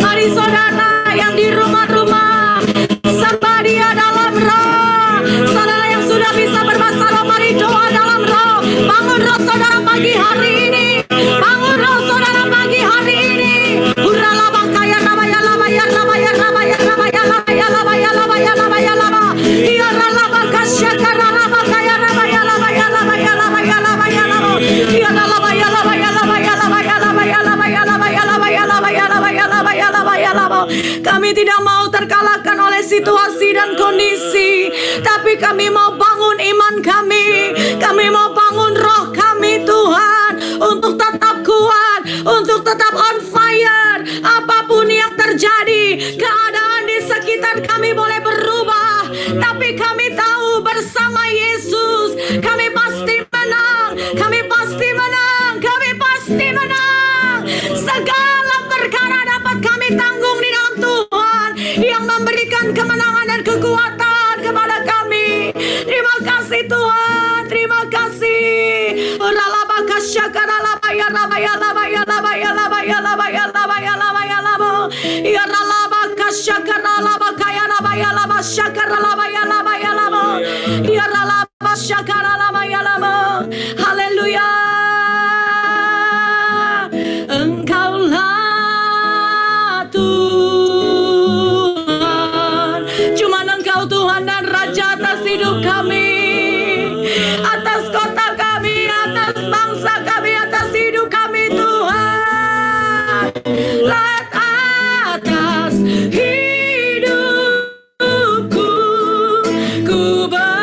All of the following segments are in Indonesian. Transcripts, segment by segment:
Mari saudara yang di rumah-rumah, sembah Dia dalam roh. Saudara yang sudah bisa berbahasa roh, mari doa dalam roh. Bangun roh saudara pagi hari ini. Bangun roh saudara pagi hari ini. Urala bakaya laba ya laba ya laba ya laba ya laba ya laba ya laba ya laba ya laba ya laba. Ya rala bakasya karala bakaya laba ya laba ya laba ya laba ya laba ya laba. Ya laba ya laba ya laba ya laba ya laba ya laba ya laba ya laba ya laba ya laba ya laba ya laba ya laba. Kami tidak mau terkalahkan oleh situasi dan kondisi, tapi kami mau bangun iman kami. Kami mau bangun roh kami Tuhan, untuk tetap kuat, untuk tetap on fire. Apapun yang terjadi, keadaan di sekitar kami boleh berubah, tapi kami tahu bersama Yesus kami pasti menang. Kami pasti menang. Kami pasti menang. Segala perkara dapat kami tanggung di dalam Tuhan yang memberikan kemenangan dan kekuatan kepada kami. Terima kasih Tuhan, terima kasih. Haleluya. Engkaulah Tuhan, cuman Engkau Tuhan dan Raja atas hidup kami, atas kota kami, atas bangsa kami, atas hidup kami Tuhan. Let atas hidupku ku berserah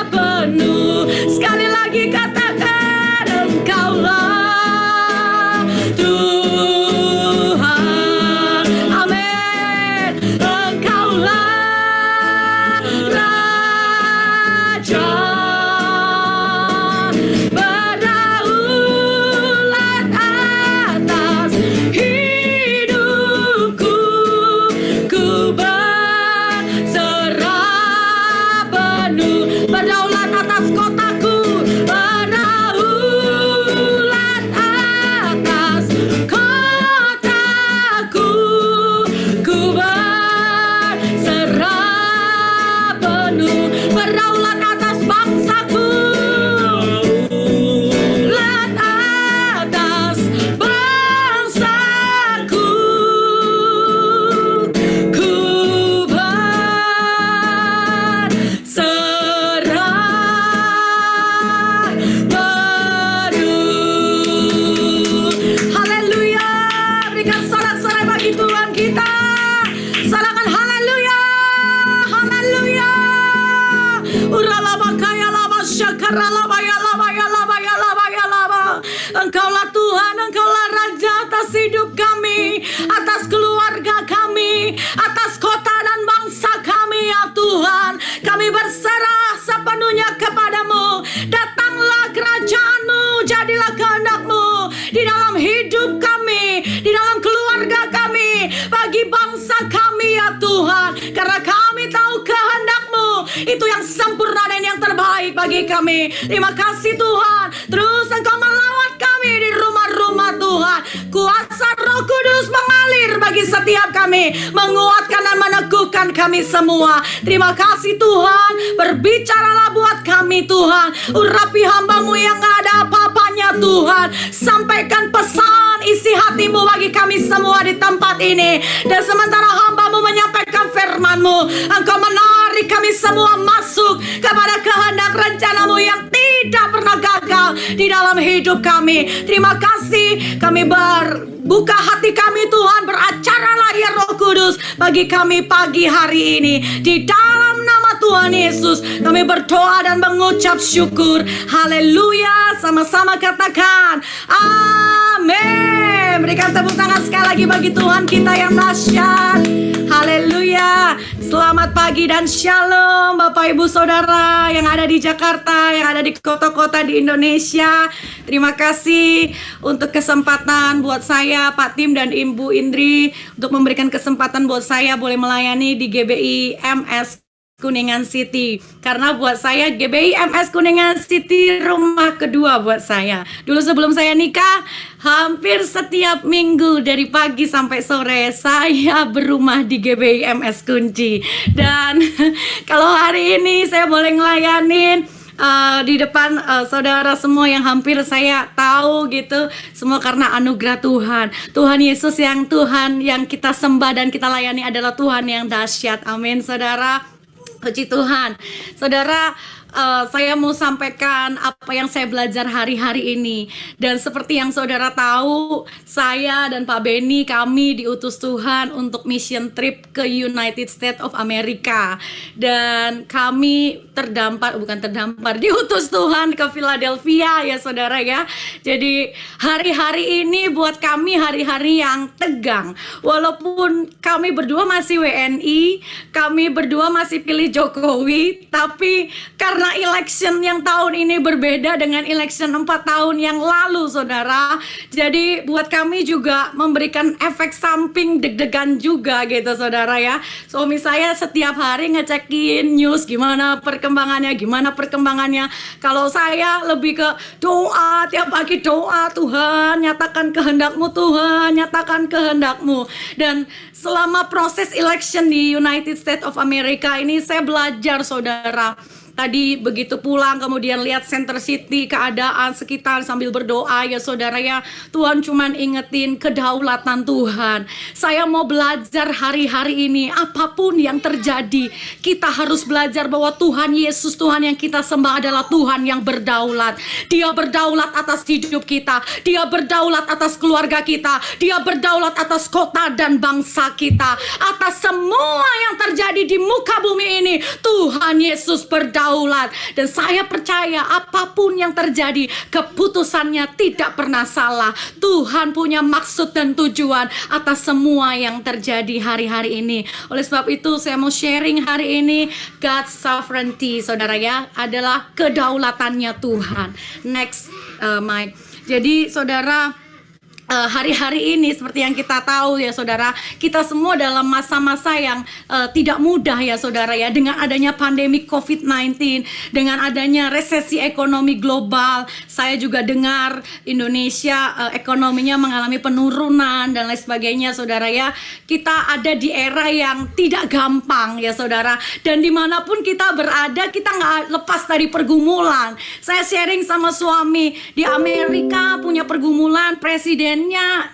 penuh. Sekali lagi katakan, Engkaulah Tuhan. Amin. Engkaulah Raja. Berdaulat atas hidupku, ku berserah penuh. Berdaulat atas kotaku, berdaulat atas kotaku, ku berserah penuh. Berdaulat atas bangsaku, let atas bangsaku, ku berserah penuh. Haleluya. Berikan sorak-sorai bagi Tuhan kita. Salahkan haleluya. Haleluya. Uralaba kaya laba syakara laba ya laba ya laba ya laba ya laba. Engkaulah Tuhan, Engkaulah Raja atas hidup kami, atas keluarga kami, atas kota dan bangsa kami ya Tuhan. Kami berserah sepenuhnya kepadamu. Datanglah kerajaan-Mu, jadilah kehendak-Mu di dalam hidup kami, di dalam keluarga kami, bagi bangsa kami ya Tuhan. Karena kami tahu kehendak-Mu itu yang sempurna dan yang terbaik bagi kami. Terima kasih Tuhan. Terus Engkau melawat kami di rumah-rumah Tuhan. Kuasa Roh Kudus mengalir bagi setiap kami, menguatkan dan meneguhkan kami semua. Terima kasih Tuhan. Berbicaralah buat kami Tuhan. Urapi hamba-Mu yang gak ada apa-apanya Tuhan. Sampaikan pesan isi hati-Mu bagi kami semua di tempat ini. Dan sementara hamba-Mu menyampaikan firman-Mu, Engkau menarik Mari kami semua masuk kepada kehendak rencana-Mu yang tidak pernah gagal di dalam hidup kami. Terima kasih, kami buka hati kami Tuhan, beracaralah ya Roh Kudus bagi kami pagi hari ini. Di dalam nama Tuhan Yesus kami berdoa dan mengucap syukur. Haleluya, sama-sama katakan amin. Berikan tepuk tangan sekali lagi bagi Tuhan kita yang dahsyat. Haleluya. Selamat pagi dan shalom Bapak Ibu Saudara yang ada di Jakarta, yang ada di kota-kota di Indonesia. Terima kasih untuk kesempatan buat saya, Pak Tim dan Ibu Indri, untuk memberikan kesempatan buat saya boleh melayani di GBI MS Kuningan City. Karena buat saya GBI MS Kuningan City rumah kedua buat saya. Dulu sebelum saya nikah, hampir setiap minggu dari pagi sampai sore saya berumah di GBI MS Kunci. Dan kalau hari ini saya boleh ngelayanin di depan saudara semua yang hampir saya tahu gitu, semua karena anugerah Tuhan. Tuhan Yesus yang kita sembah dan kita layani adalah Tuhan yang dahsyat. Amin saudara. Puji Tuhan. Saudara, saya mau sampaikan apa yang saya belajar hari-hari ini. Dan seperti yang saudara tahu, saya dan Pak Benny kami diutus Tuhan untuk mission trip ke United States of America. Dan kami diutus Tuhan ke Philadelphia ya saudara ya. Jadi hari-hari ini buat kami hari-hari yang tegang. Walaupun kami berdua masih WNI, kami berdua masih pilih Jokowi, tapi karena election yang tahun ini berbeda dengan election 4 tahun yang lalu saudara, jadi buat kami juga memberikan efek samping deg-degan juga gitu saudara ya. Suami saya setiap hari ngecekin news gimana perkembangannya. Kalau saya lebih ke doa, tiap pagi doa, Tuhan nyatakan kehendak-Mu, Tuhan nyatakan kehendak-Mu. Dan selama proses election di United States of America ini saya belajar saudara. Tadi begitu pulang kemudian lihat Center City, keadaan sekitar sambil berdoa ya saudara ya. Tuhan cuman ingetin kedaulatan Tuhan. Saya mau belajar hari-hari ini apapun yang terjadi, kita harus belajar bahwa Tuhan Yesus, Tuhan yang kita sembah adalah Tuhan yang berdaulat. Dia berdaulat atas hidup kita, Dia berdaulat atas keluarga kita, Dia berdaulat atas kota dan bangsa kita, atas semua yang terjadi di muka bumi ini. Tuhan Yesus berdaulat. Dan saya percaya apapun yang terjadi, keputusannya tidak pernah salah. Tuhan punya maksud dan tujuan atas semua yang terjadi hari-hari ini. Oleh sebab itu saya mau sharing hari ini, God's sovereignty saudara ya, adalah kedaulatannya Tuhan. Next Mike. Jadi saudara, hari-hari ini seperti yang kita tahu ya saudara, kita semua dalam masa-masa yang tidak mudah ya saudara ya, dengan adanya pandemi COVID-19, dengan adanya resesi ekonomi global. Saya juga dengar Indonesia ekonominya mengalami penurunan dan lain sebagainya saudara ya. Kita ada di era yang tidak gampang ya saudara, dan dimanapun kita berada kita nggak lepas dari pergumulan. Saya sharing sama suami, di Amerika punya pergumulan, presiden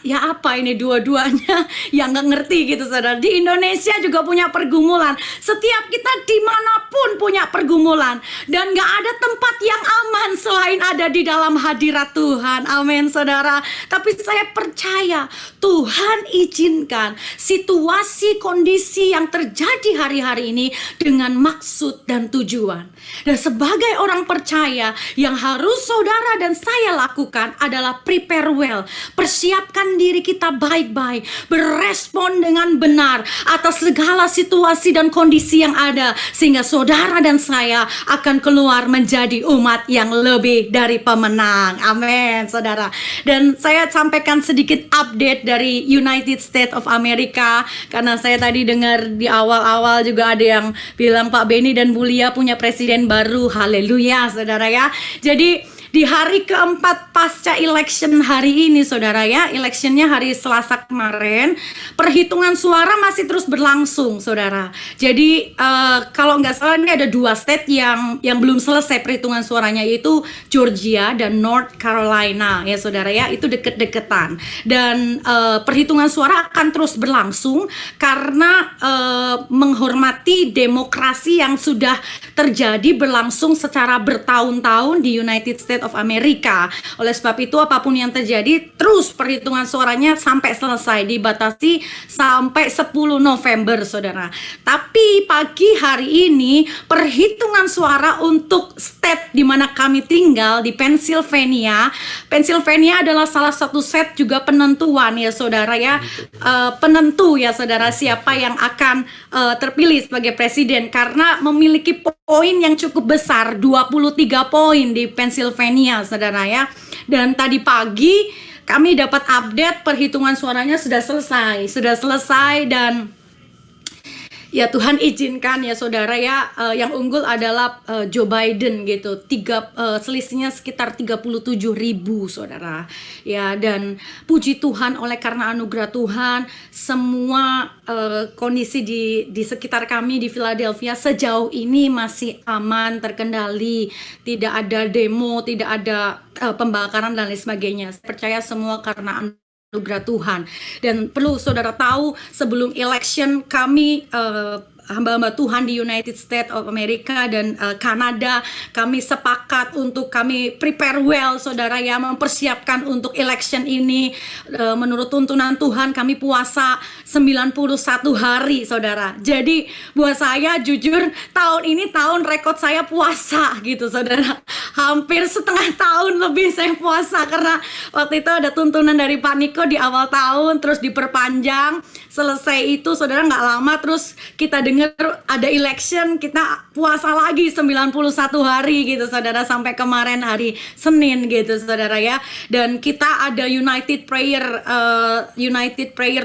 ya apa ini dua-duanya yang nggak ngerti gitu saudara. Di Indonesia juga punya pergumulan. Setiap kita dimanapun punya pergumulan, dan nggak ada tempat yang aman selain ada di dalam hadirat Tuhan. Amin saudara. Tapi saya percaya Tuhan izinkan situasi kondisi yang terjadi hari-hari ini dengan maksud dan tujuan. Dan sebagai orang percaya, yang harus saudara dan saya lakukan adalah prepare well, persiapkan diri kita baik-baik, berespon dengan benar atas segala situasi dan kondisi yang ada, sehingga saudara dan saya akan keluar menjadi umat yang lebih dari pemenang. Amin saudara. Dan saya sampaikan sedikit update dari United States of America, karena saya tadi dengar di awal-awal juga ada yang bilang Pak Benny dan Bu Lia punya presiden baru. Haleluya saudara ya. Jadi Di hari keempat pasca election hari ini, saudara ya, electionnya hari Selasa kemarin, perhitungan suara masih terus berlangsung, saudara. Jadi kalau nggak salah ini ada 2 state yang belum selesai perhitungan suaranya, yaitu Georgia dan North Carolina, ya saudara ya, itu deket-deketan. Dan perhitungan suara akan terus berlangsung karena menghormati demokrasi yang sudah terjadi berlangsung secara bertahun-tahun di United States of America. Oleh sebab itu apapun yang terjadi terus perhitungan suaranya sampai selesai, dibatasi sampai 10 November, saudara. Tapi pagi hari ini perhitungan suara untuk state di mana kami tinggal di Pennsylvania. Pennsylvania adalah salah satu set juga penentuan ya saudara ya, penentu ya saudara siapa yang akan terpilih sebagai presiden karena memiliki poin yang cukup besar, 23 poin di Pennsylvania saudara ya. Dan tadi pagi kami dapat update perhitungan suaranya sudah selesai dan ya Tuhan izinkan ya saudara ya, yang unggul adalah Joe Biden gitu. Selisihnya sekitar 37.000 saudara. Ya, dan puji Tuhan oleh karena anugerah Tuhan semua kondisi di sekitar kami di Philadelphia sejauh ini masih aman, terkendali. Tidak ada demo, tidak ada pembakaran dan lain sebagainya. Saya percaya semua karena anugerah Tuhan. Dan perlu saudara tahu, sebelum election kami hamba-hamba Tuhan di United States of America dan Kanada, kami sepakat untuk kami prepare well saudara ya, mempersiapkan untuk election ini. Menurut tuntunan Tuhan kami puasa 91 hari saudara. Jadi buat saya jujur tahun ini tahun rekod saya puasa gitu saudara. Hampir setengah tahun lebih saya puasa karena waktu itu ada tuntunan dari Pak Niko di awal tahun, terus diperpanjang. Selesai itu saudara nggak lama terus kita dengar ada election, kita puasa lagi 91 hari gitu saudara, sampai kemarin hari Senin gitu saudara ya. Dan kita ada United Prayer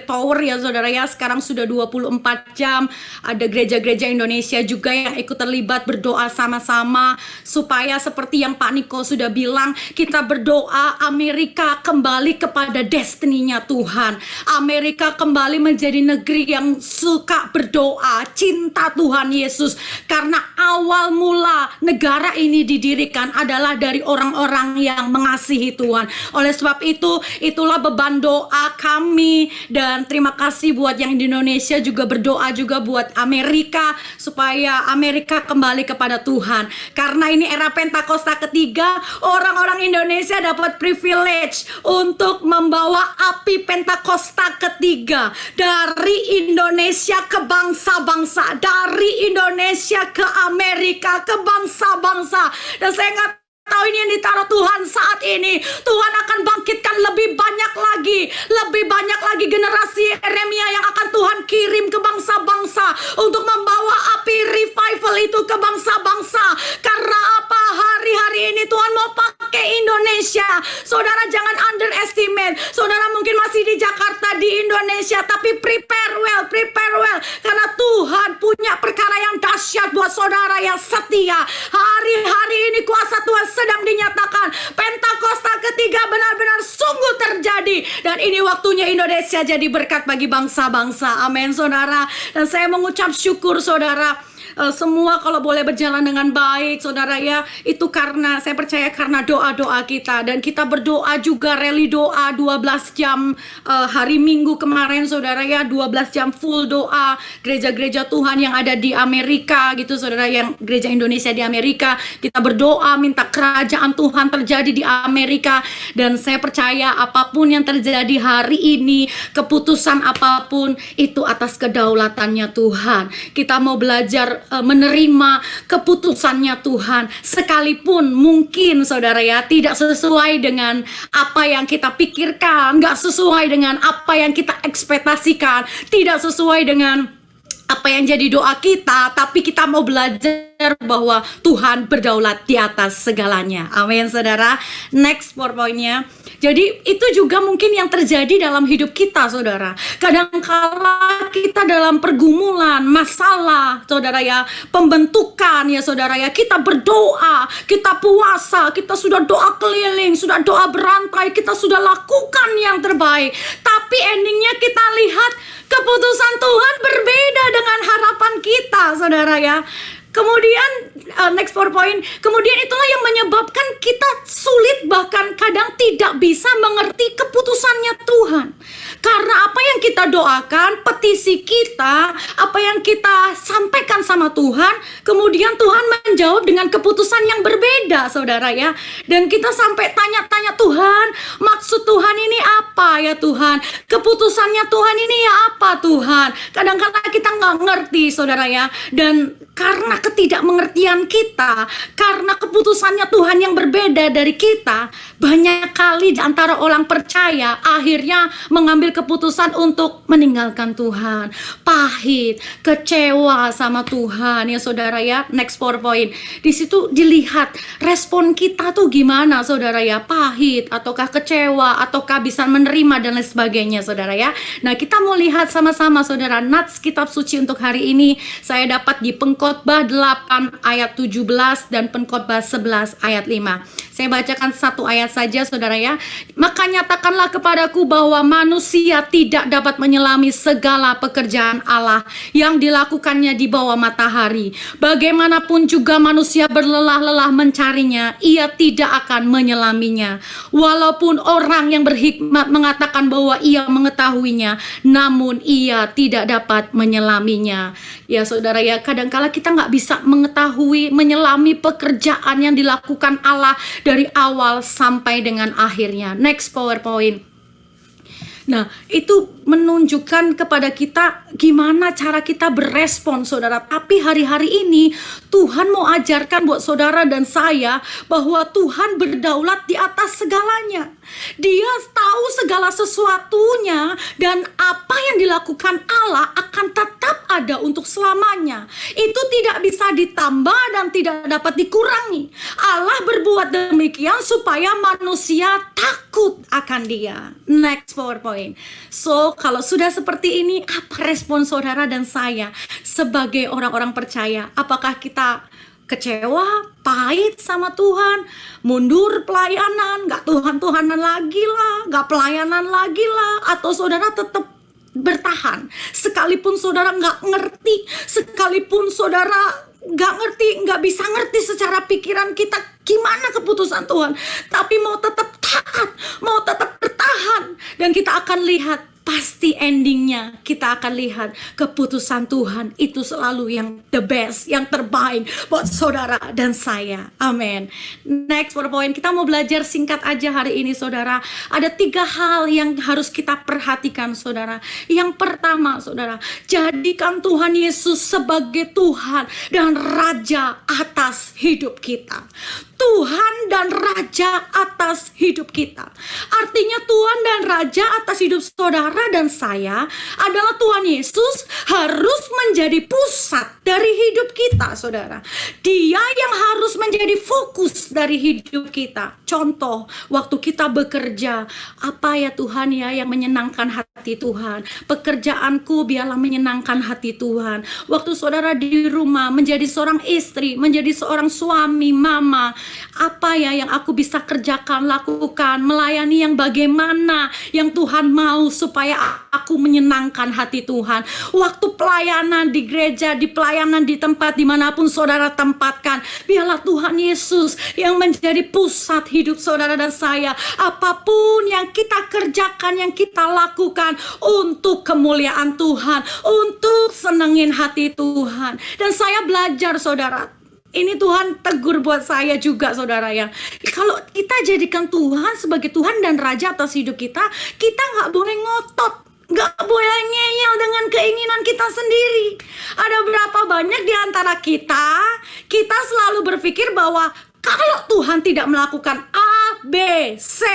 Tower ya saudara ya, sekarang sudah 24 jam. Ada gereja-gereja Indonesia juga yang ikut terlibat berdoa sama-sama supaya seperti yang Pak Niko sudah bilang, kita berdoa Amerika kembali kepada destininya Tuhan. Amerika kembali menjadi negeri yang suka berdoa, cinta Tuhan Yesus. Karena awal mula negara ini didirikan adalah dari orang-orang yang mengasihi Tuhan. Oleh sebab itu, itulah beban doa kami. Dan terima kasih buat yang di Indonesia juga berdoa juga buat Amerika, supaya Amerika kembali kepada Tuhan. Karena ini era Pentakosta ketiga, orang-orang Indonesia dapat privilege untuk membawa api Pentakosta ketiga dari Indonesia ke bangsa-bangsa, dari Indonesia ke Amerika, ke bangsa-bangsa. Dan saya nggak tahu ini yang ditaruh Tuhan saat ini. Tuhan akan bangkitkan lebih banyak lagi generasi Yeremia yang akan Tuhan kirim ke bangsa-bangsa untuk membawa api revival itu ke bangsa-bangsa. Karena apa? Hari-hari ini Tuhan mau pakai Indonesia. Saudara jangan underestimate. Saudara mungkin masih di Jakarta, di Indonesia, tapi prepare well. Karena Tuhan punya perkara yang dahsyat buat saudara yang setia. Hari-hari ini kuasa Tuhan sedang dinyatakan. Pentakosta ketiga benar-benar sungguh terjadi. Dan ini waktunya Indonesia jadi berkat bagi bangsa-bangsa. Amin saudara. Dan saya mengucap syukur saudara. Semua kalau boleh berjalan dengan baik saudara ya, itu karena saya percaya karena doa-doa kita. Dan kita berdoa juga, rally doa 12 jam hari Minggu kemarin saudara ya, 12 jam full doa. Gereja-gereja Tuhan yang ada di Amerika gitu saudara, yang gereja Indonesia di Amerika, kita berdoa minta kerajaan Tuhan terjadi di Amerika. Dan saya percaya apapun yang terjadi hari ini, keputusan apapun itu atas kedaulatannya Tuhan. Kita mau belajar menerima keputusannya Tuhan, sekalipun mungkin saudara ya tidak sesuai dengan apa yang kita pikirkan, nggak sesuai dengan apa yang kita ekspektasikan, tidak sesuai dengan apa yang jadi doa kita, tapi kita mau belajar bahwa Tuhan berdaulat di atas segalanya. Amin, saudara. Next powerpointnya. Jadi itu juga mungkin yang terjadi dalam hidup kita, saudara. Kadangkala kita dalam pergumulan, masalah, saudara ya, pembentukan ya, saudara ya, kita berdoa, kita puasa, kita sudah doa keliling, sudah doa berantai, kita sudah lakukan yang terbaik. Tapi endingnya kita lihat keputusan Tuhan berbeda dengan harapan kita, saudara ya. Kemudian next PowerPoint, kemudian itulah yang menyebabkan kita sulit, bahkan kadang tidak bisa mengerti keputusannya Tuhan. Karena apa yang kita doakan, petisi kita, apa yang kita sampaikan sama Tuhan, kemudian Tuhan menjawab dengan keputusan yang berbeda, saudara ya. Dan kita sampai tanya-tanya, Tuhan, maksud Tuhan ini apa ya Tuhan? Keputusannya Tuhan ini ya apa Tuhan? Kadang-kadang kita nggak ngerti, saudara ya. Dan karena ketidakmengertian kita, karena keputusannya Tuhan yang berbeda dari kita, banyak kali di antara orang percaya akhirnya mengambil keputusan untuk meninggalkan Tuhan. Pahit, kecewa sama Tuhan ya saudara ya. Next PowerPoint. Di situ dilihat respon kita tuh gimana saudara ya. Pahit, ataukah kecewa, ataukah bisa menerima dan lain sebagainya saudara ya. Nah kita mau lihat sama-sama saudara, nats kitab suci untuk hari ini saya dapat di Pengkhotbah 8 ayat 17 dan Pengkhotbah 11 ayat 5. Saya bacakan satu ayat saja saudara ya. Maka nyatakanlah kepadaku bahwa manusia tidak dapat menyelami segala pekerjaan Allah yang dilakukannya di bawah matahari. Bagaimanapun juga manusia berlelah-lelah mencarinya, ia tidak akan menyelaminya. Walaupun orang yang berhikmat mengatakan bahwa ia mengetahuinya, namun ia tidak dapat menyelaminya. Ya saudara ya, kadangkala kita nggak bisa mengetahui, menyelami pekerjaan yang dilakukan Allah dari awal sampai dengan akhirnya. Next PowerPoint. Nah, itu menunjukkan kepada kita gimana cara kita berespon, saudara. Tapi hari-hari ini Tuhan mau ajarkan buat saudara dan saya bahwa Tuhan berdaulat di atas segalanya. Dia tahu segala sesuatunya dan apa yang dilakukan Allah akan tetap ada untuk selamanya. Itu tidak bisa ditambah dan tidak dapat dikurangi. Allah berbuat demikian supaya manusia takut akan Dia. Next PowerPoint. So, kalau sudah seperti ini, apa respon saudara dan saya sebagai orang-orang percaya? Apakah kita kecewa, pahit sama Tuhan, mundur pelayanan, gak Tuhan-Tuhanan lagi lah, gak pelayanan lagi lah, atau saudara tetap bertahan sekalipun saudara gak ngerti, sekalipun saudara gak ngerti, gak bisa ngerti secara pikiran kita gimana keputusan Tuhan, tapi mau tetap taat, mau tetap bertahan, dan kita akan lihat pasti endingnya kita akan lihat keputusan Tuhan itu selalu yang the best, yang terbaik buat saudara dan saya. Amin. Next PowerPoint, kita mau belajar singkat aja hari ini saudara. Ada 3 hal yang harus kita perhatikan saudara. Yang pertama saudara, jadikan Tuhan Yesus sebagai Tuhan dan Raja atas hidup kita. Tuhan dan Raja atas hidup kita. Artinya Tuhan dan Raja atas hidup saudara dan saya adalah Tuhan Yesus harus menjadi pusat dari hidup kita saudara. Dia yang harus menjadi fokus dari hidup kita. Contoh, waktu kita bekerja, apa ya Tuhan ya yang menyenangkan hati Tuhan. Pekerjaanku biarlah menyenangkan hati Tuhan. Waktu saudara di rumah menjadi seorang istri, menjadi seorang suami, mama, apa ya yang aku bisa kerjakan, lakukan, melayani yang bagaimana yang Tuhan mau supaya aku menyenangkan hati Tuhan. Waktu pelayanan di gereja, di pelayanan di tempat dimanapun saudara tempatkan, biarlah Tuhan Yesus yang menjadi pusat hidup saudara dan saya. Apapun yang kita kerjakan, yang kita lakukan untuk kemuliaan Tuhan, untuk senengin hati Tuhan. Dan saya belajar saudara, ini Tuhan tegur buat saya juga saudara ya. Kalau kita jadikan Tuhan sebagai Tuhan dan Raja atas hidup kita, kita gak boleh ngotot, gak boleh ngeyel dengan keinginan kita sendiri. Ada berapa banyak di antara kita selalu berpikir bahwa kalau Tuhan tidak melakukan A, B, C,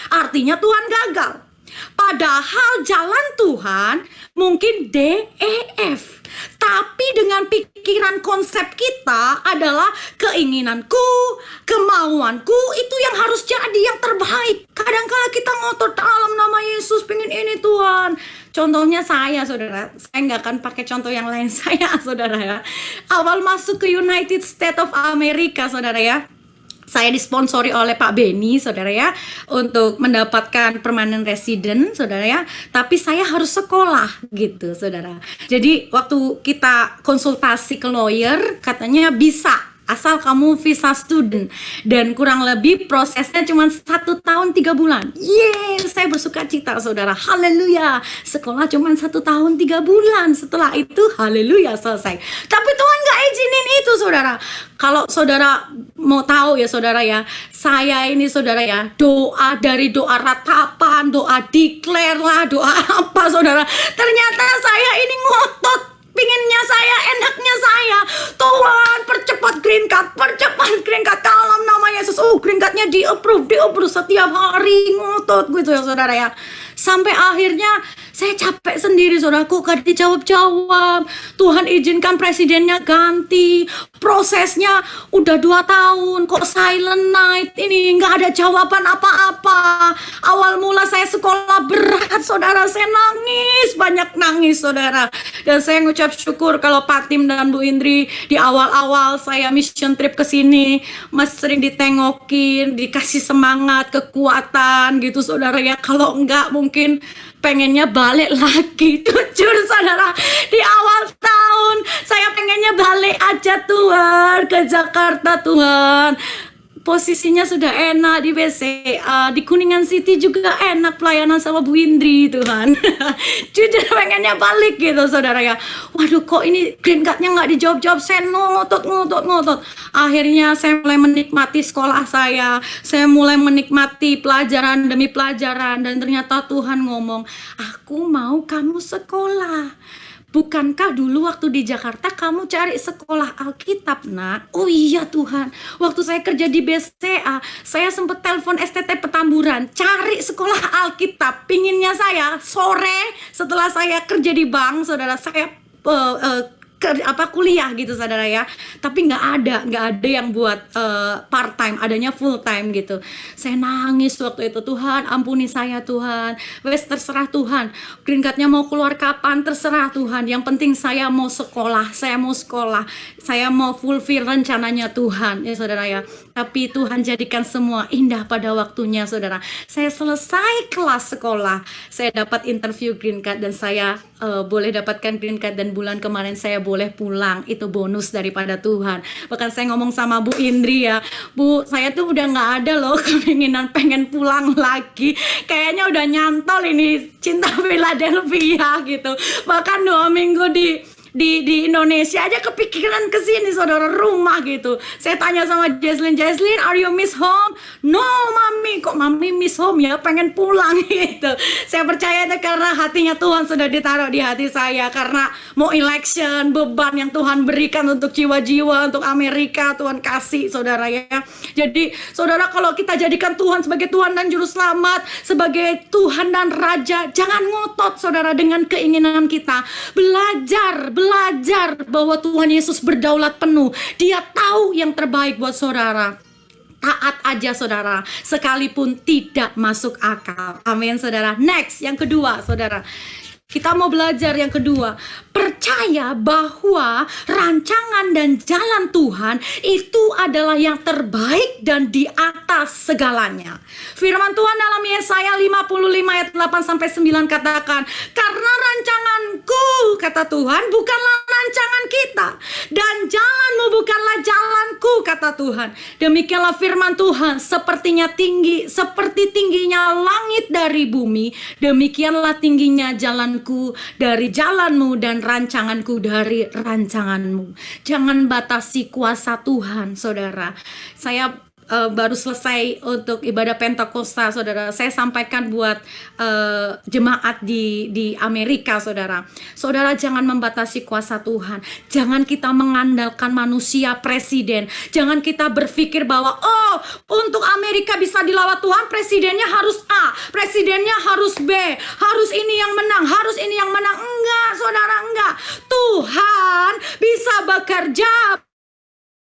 artinya Tuhan gagal. Padahal jalan Tuhan mungkin D, E, F. Tapi dengan pikiran konsep kita adalah keinginanku, kemauanku itu yang harus jadi yang terbaik. Kadang-kala kita ngotot dalam nama Yesus pengen ini Tuhan. Contohnya saya saudara, saya nggak akan pakai contoh yang lain saya saudara ya. Awal masuk ke United States of America saudara ya. Saya disponsori oleh Pak Beni, saudara ya, untuk mendapatkan permanent resident, saudara ya. Tapi saya harus sekolah, gitu, saudara. Jadi waktu kita konsultasi ke lawyer, katanya bisa. Asal kamu visa student. Dan kurang lebih prosesnya cuma 1 tahun 3 bulan. Yeay, saya bersuka cita saudara. Haleluya. Sekolah cuma 1 tahun 3 bulan. Setelah itu haleluya selesai. Tapi Tuhan gak izinin itu saudara. Kalau saudara mau tahu ya saudara ya, saya ini saudara ya, doa dari doa ratapan, doa declare lah, doa apa saudara. Ternyata saya ini ngotot. Pinginnya saya, enaknya saya, Tuhan percepat green card dalam nama Yesus. Green cardnya di approve setiap hari, ngotot gitu ya saudara ya. Sampai akhirnya saya capek sendiri saudara, kok gak dijawab-jawab. Tuhan izinkan presidennya ganti, prosesnya udah 2 tahun, kok silent night, ini gak ada jawaban apa-apa. Awal mula saya sekolah berat saudara, saya nangis, banyak nangis saudara. Dan saya ngucap syukur kalau Pak Tim dan Bu Indri di awal-awal saya mission trip ke sini, Mas sering ditengokin, dikasih semangat, kekuatan gitu saudara ya. Kalau enggak mungkin pengennya balik lagi. Jujur saudara, di awal tahun saya pengennya balik aja Tuhan ke Jakarta Tuhan. Posisinya sudah enak di BCA, di Kuningan City juga enak pelayanan sama Bu Indri Tuhan. Jujur pengennya balik gitu saudara ya. Waduh kok ini green cardnya nggak dijawab-jawab, saya ngotot. Akhirnya saya mulai menikmati sekolah saya mulai menikmati pelajaran demi pelajaran. Dan ternyata Tuhan ngomong, aku mau kamu sekolah. Bukankah dulu waktu di Jakarta kamu cari sekolah Alkitab, nak? Oh iya Tuhan, waktu saya kerja di BCA, saya sempat telepon STT Petamburan, cari sekolah Alkitab. Pinginnya saya sore setelah saya kerja di bank, saudara, saya kuliah gitu saudara ya. Tapi nggak ada yang buat part time, adanya full time gitu. Saya nangis waktu itu, Tuhan ampuni saya Tuhan, wes terserah Tuhan, green cardnya mau keluar kapan terserah Tuhan, yang penting saya mau sekolah, saya mau fulfill rencananya Tuhan ya saudara ya. Tapi Tuhan jadikan semua indah pada waktunya saudara. Saya selesai kelas sekolah, saya dapat interview green card dan saya boleh dapatkan green card, dan bulan kemarin saya boleh pulang. Itu bonus daripada Tuhan. Bahkan saya ngomong sama Bu Indri ya, Bu, saya tuh udah nggak ada loh keinginan pengen pulang lagi, kayaknya udah nyantol ini cinta Philadelphia gitu. Bahkan 2 minggu di Indonesia aja kepikiran ke sini saudara, rumah gitu. Saya tanya sama Jesslyn, are you miss home? No mami, kok mami miss home ya, pengen pulang gitu. Saya percaya itu karena hatinya Tuhan sudah ditaruh di hati saya, karena mau election, beban yang Tuhan berikan untuk jiwa-jiwa, untuk Amerika Tuhan kasih saudara ya. Jadi saudara, kalau kita jadikan Tuhan sebagai Tuhan dan Juru Selamat, sebagai Tuhan dan Raja, jangan ngotot saudara dengan keinginan kita. Belajar bahwa Tuhan Yesus berdaulat penuh. Dia tahu yang terbaik buat saudara. Taat aja saudara, sekalipun tidak masuk akal. Amin saudara. Next, yang kedua saudara, kita mau belajar yang kedua. Percaya bahwa rancangan dan jalan Tuhan itu adalah yang terbaik dan di atas segalanya. Firman Tuhan dalam Yesaya 55 ayat 8-9 katakan, karena rancanganku, kata Tuhan, bukanlah rancangan kita, dan jalanmu bukanlah jalanku, kata Tuhan. Demikianlah firman Tuhan, seperti tingginya langit dari bumi, demikianlah tingginya jalanku dari jalanmu dan rancanganku dari rancanganmu. Jangan batasi kuasa Tuhan, saudara. Saya baru selesai untuk ibadah Pentakosta, saudara. Saya sampaikan buat jemaat di Amerika, saudara. Saudara, jangan membatasi kuasa Tuhan. Jangan kita mengandalkan manusia presiden. Jangan kita berpikir bahwa untuk Amerika bisa dilawat Tuhan, presidennya harus A, presidennya harus B, harus ini yang menang, harus ini yang menang. Enggak, saudara, enggak. Tuhan bisa bekerja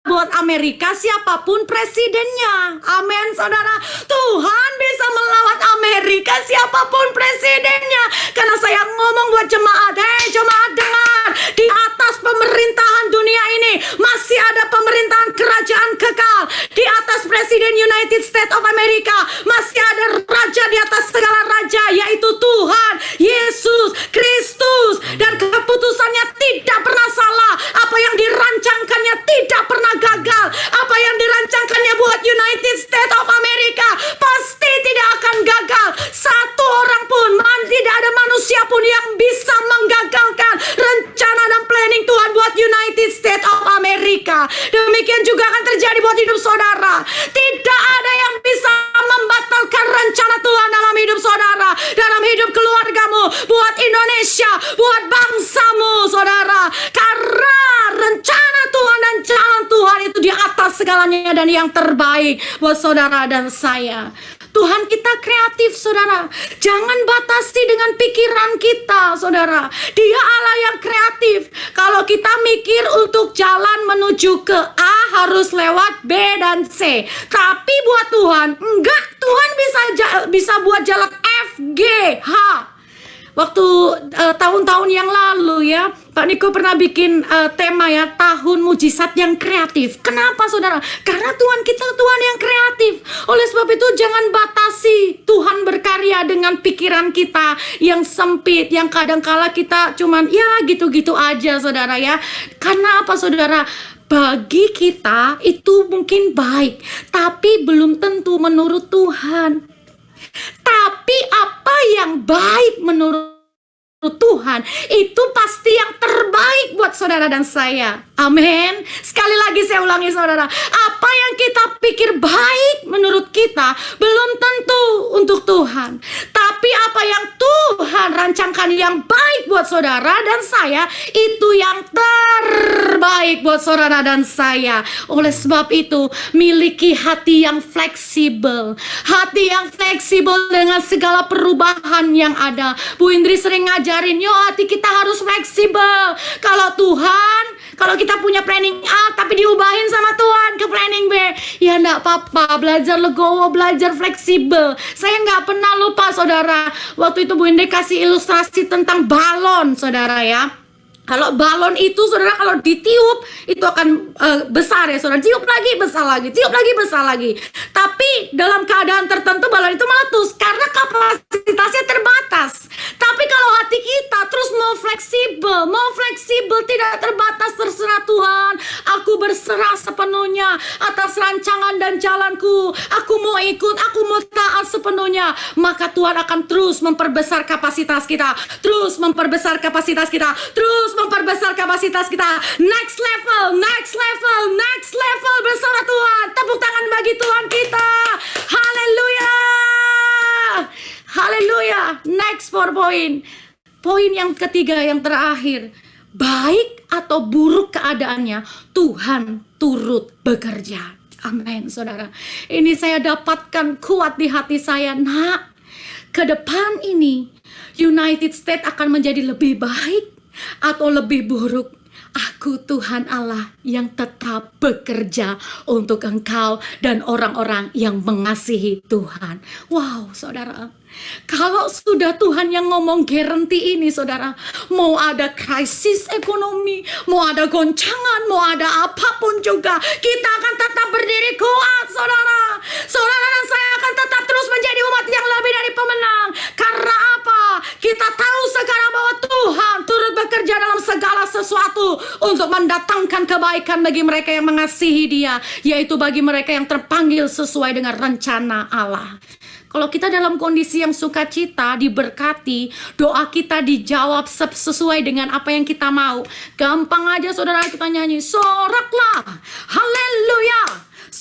buat Amerika siapapun presidennya. Amin, saudara. Tuhan bisa melawat Amerika siapapun presidennya. Karena saya ngomong buat jemaat, jemaat dengar, di atas pemerintahan dunia ini masih ada pemerintahan kerajaan kekal. Di atas presiden United States of America masih ada raja di atas segala raja, yaitu Tuhan Yesus Kristus. Dan keputusannya tidak pernah salah. Apa yang dirancangkannya tidak pernah gagal. Apa yang dirancangkannya buat United States of America pasti tidak akan gagal. Satu orang pun, tidak ada manusia pun yang bisa menggagalkan rencana dan planning Tuhan buat United States of America. Demikian juga akan terjadi buat hidup saudara. Tidak ada yang bisa membatalkan rencana Tuhan dalam hidup saudara, dalam hidup keluargamu, buat Indonesia, buat bangsamu, saudara. Karena rencana Tuhan dan jalan Tuhan itu di atas segalanya dan yang terbaik buat saudara dan saya. Tuhan kita kreatif, saudara. Jangan batasi dengan pikiran kita, saudara. Dia Allah yang kreatif. Kalau kita mikir untuk jalan menuju ke A harus lewat B dan C. Tapi buat Tuhan, enggak. Tuhan bisa buat jalan F, G, H. Waktu tahun-tahun yang lalu ya, Pak Niko pernah bikin tema ya, tahun mujizat yang kreatif. Kenapa, saudara? Karena Tuhan kita Tuhan yang kreatif. Oleh sebab itu jangan batasi Tuhan berkarya dengan pikiran kita yang sempit, yang kadang-kala kita cuman ya gitu-gitu aja, saudara ya. Karena apa, saudara? Bagi kita itu mungkin baik, tapi belum tentu menurut Tuhan. Tapi apa yang baik menurut Tuhan itu pasti yang terbaik buat saudara dan saya. Amin. Sekali lagi saya ulangi, saudara. Apa yang kita pikir baik menurut kita belum tentu untuk Tuhan. Tapi apa yang Tuhan rancangkan yang baik buat saudara dan saya itu yang terbaik buat saudara dan saya. Oleh sebab itu miliki hati yang fleksibel. Hati yang fleksibel dengan segala perubahan yang ada. Bu Indri sering ngajarin, hati kita harus fleksibel. Kalau kita punya planning A tapi diubahin sama Tuhan ke planning B, ya enggak apa-apa, belajar legowo, belajar fleksibel. Saya nggak pernah lupa, saudara, waktu itu Bu Indri kasih ilustrasi tentang balon, saudara ya. Kalau balon itu, saudara, kalau ditiup itu akan besar ya, saudara. Tiup lagi besar lagi, tiup lagi besar lagi. Tapi dalam keadaan tertentu balon itu meletus karena kapasitasnya terbatas. Tapi kalau hati kita terus mau fleksibel, tidak terbatas, terserah Tuhan. Aku berserah sepenuhnya atas rancangan dan jalanku. Aku mau ikut, aku mau taat sepenuhnya. Maka Tuhan akan terus memperbesar kapasitas kita, terus memperbesar kapasitas kita, terus memperbesar kapasitas kita. Next level, next level, next level bersama Tuhan. Tepuk tangan bagi Tuhan kita. Haleluya. Haleluya. Next 4 poin. Poin yang ketiga, yang terakhir. Baik atau buruk keadaannya, Tuhan turut bekerja. Amin, saudara. Ini saya dapatkan kuat di hati saya. Nak, ke depan ini United States akan menjadi lebih baik atau lebih buruk, aku Tuhan Allah yang tetap bekerja untuk engkau dan orang-orang yang mengasihi Tuhan. Wow, saudara, kalau sudah Tuhan yang ngomong guarantee ini, saudara, mau ada krisis ekonomi, mau ada goncangan, mau ada apapun juga, kita akan tetap berdiri kuat, saudara. Saudara dan saya akan tetap terus menjadi umat yang lebih dari pemenang. Karena apa? Kita tahu sekarang bahwa Tuhan turut bekerja dalam segala sesuatu untuk mendatangkan kebaikan bagi mereka yang mengasihi Dia, yaitu bagi mereka yang terpanggil sesuai dengan rencana Allah. Kalau kita dalam kondisi yang sukacita, diberkati, doa kita dijawab sesuai dengan apa yang kita mau. Gampang aja, saudara, kita nyanyi, soraklah, haleluya,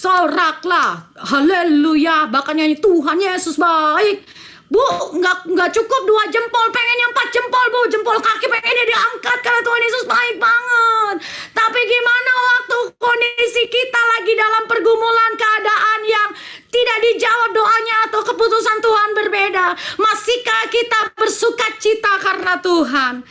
bersoraklah. Haleluya. Bahkan nyanyi Tuhan Yesus baik. Bu, nggak cukup 2 jempol, pengennya 4 jempol, Bu. Jempol kaki pengennya diangkat karena Tuhan Yesus baik banget. Tapi gimana waktu kondisi kita lagi dalam pergumulan, keadaan yang tidak dijawab doanya atau keputusan Tuhan berbeda? Masihkah kita bersukacita karena Tuhan?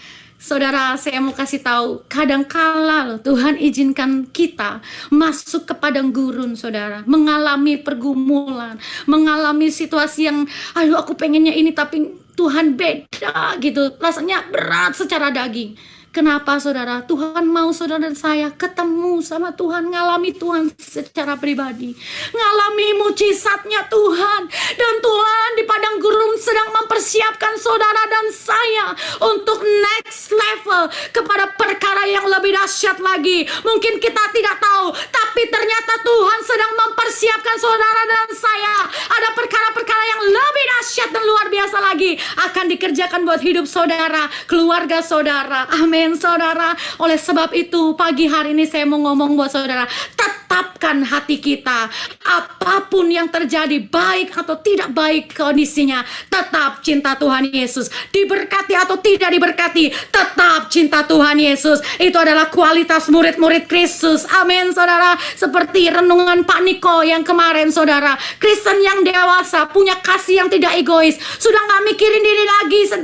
Saudara, saya mau kasih tahu, kadangkala Tuhan izinkan kita masuk ke padang gurun, saudara, mengalami pergumulan, mengalami situasi yang, aduh aku pengennya ini tapi Tuhan beda gitu, rasanya berat secara daging. Kenapa saudara? Tuhan mau saudara dan saya ketemu sama Tuhan, ngalami Tuhan secara pribadi, ngalami mujizatnya Tuhan. Dan Tuhan di padang gurun sedang mempersiapkan saudara dan saya untuk next level, kepada perkara yang lebih dahsyat lagi. Mungkin kita tidak tahu, tapi ternyata Tuhan sedang mempersiapkan saudara dan saya. Ada perkara-perkara yang lebih dahsyat dan luar biasa lagi akan dikerjakan buat hidup saudara, keluarga saudara. Amin. Saudara, oleh sebab itu pagi hari ini saya mau ngomong buat saudara, tetapkan hati kita. Apapun yang terjadi, baik atau tidak baik kondisinya, tetap cinta Tuhan Yesus. Diberkati atau tidak diberkati, tetap cinta Tuhan Yesus. Itu adalah kualitas murid-murid Kristus. Amin saudara. Seperti renungan Pak Niko yang kemarin saudara, Kristen yang dewasa, punya kasih yang tidak egois, sudah gak mikirin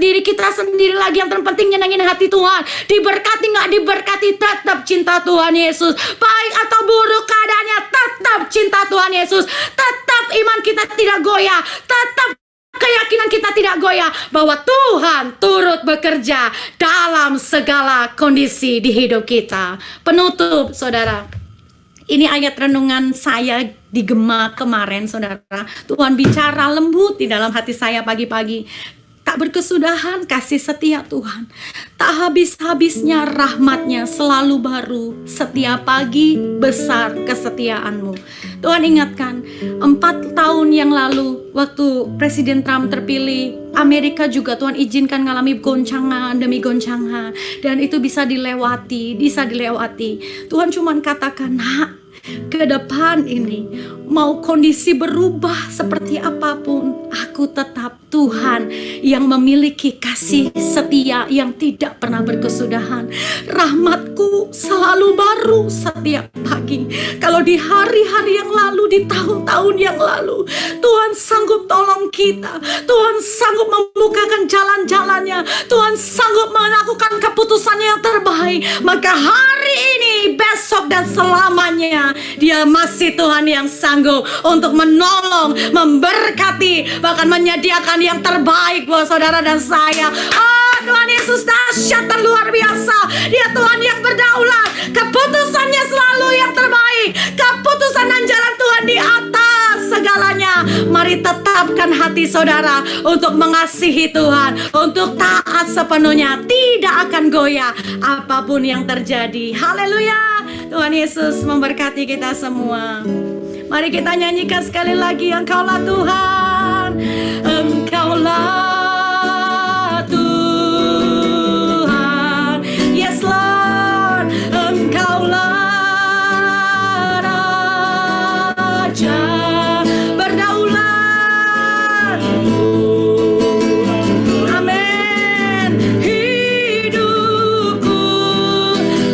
diri kita sendiri lagi. Yang terpenting nyenengin hati Tuhan. Diberkati nggak diberkati, tetap cinta Tuhan Yesus. Baik atau buruk keadaannya, tetap cinta Tuhan Yesus. Tetap iman kita tidak goyah, tetap keyakinan kita tidak goyah bahwa Tuhan turut bekerja dalam segala kondisi di hidup kita. Penutup saudara, ini ayat renungan saya di Gema kemarin saudara. Tuhan bicara lembut di dalam hati saya pagi-pagi. Tak berkesudahan kasih setia Tuhan, tak habis-habisnya rahmatnya selalu baru, setiap pagi besar kesetiaanmu. Tuhan ingatkan, 4 tahun yang lalu waktu Presiden Trump terpilih, Amerika juga Tuhan izinkan ngalami goncangan demi goncangan, dan itu bisa dilewati. Tuhan cuman katakan, nak, ke depan ini mau kondisi berubah seperti apapun, aku tetap Tuhan yang memiliki kasih setia yang tidak pernah berkesudahan. Rahmatku selalu baru setiap pagi. Kalau di hari-hari yang lalu, di tahun-tahun yang lalu, Tuhan sanggup tolong kita, Tuhan sanggup membukakan jalan-jalannya, Tuhan sanggup melakukan keputusannya yang terbaik. Maka hari ini, besok dan selamanya, Dia masih Tuhan yang sanggup untuk menolong, memberkati, bahkan menyediakan yang terbaik buat saudara dan saya. Oh, Tuhan Yesus dahsyat dan luar biasa. Dia Tuhan yang berdaulat. Keputusannya selalu yang terbaik. Keputusan dan jalan Tuhan di atas segalanya. Mari tetapkan hati saudara untuk mengasihi Tuhan, untuk taat sepenuhnya, tidak akan goyah apapun yang terjadi. Haleluya. Tuhan Yesus memberkati kita semua. Mari kita nyanyikan sekali lagi, Engkaulah Tuhan, Engkaulah Tuhan. Yes Lord, Engkaulah Raja berdaulat. Amin. Hidupku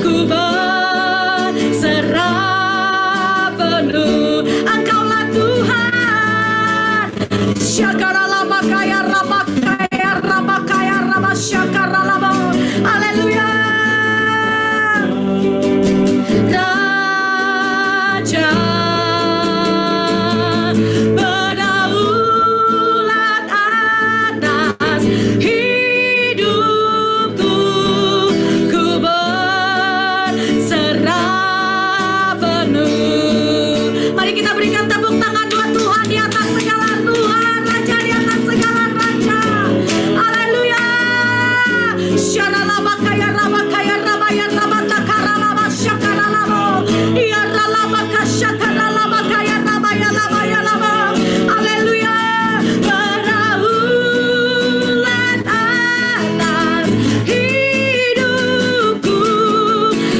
ku berserah penuh. Engkaulah Tuhan. Syakaralabakaya rabakaya rabakaya rabasyakaralabo. Haleluya. Raja berdaulat atas hidupku, ku berserah penuh. Mari kita berikan tepuk tangan buat Tuhan di atas segala Tuhan, Raja di atas segala Raja. Haleluya. Syaralabakaya rabakaya rabaya rabatakara syakaralabo. Ya ralabaka syakaralabakaya rabaya labaya labo. Haleluya. Berdaulat atas hidupku,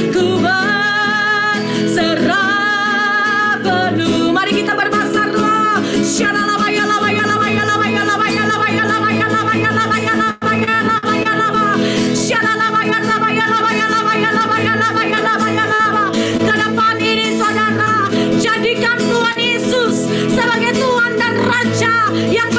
ku berserah penuh. yang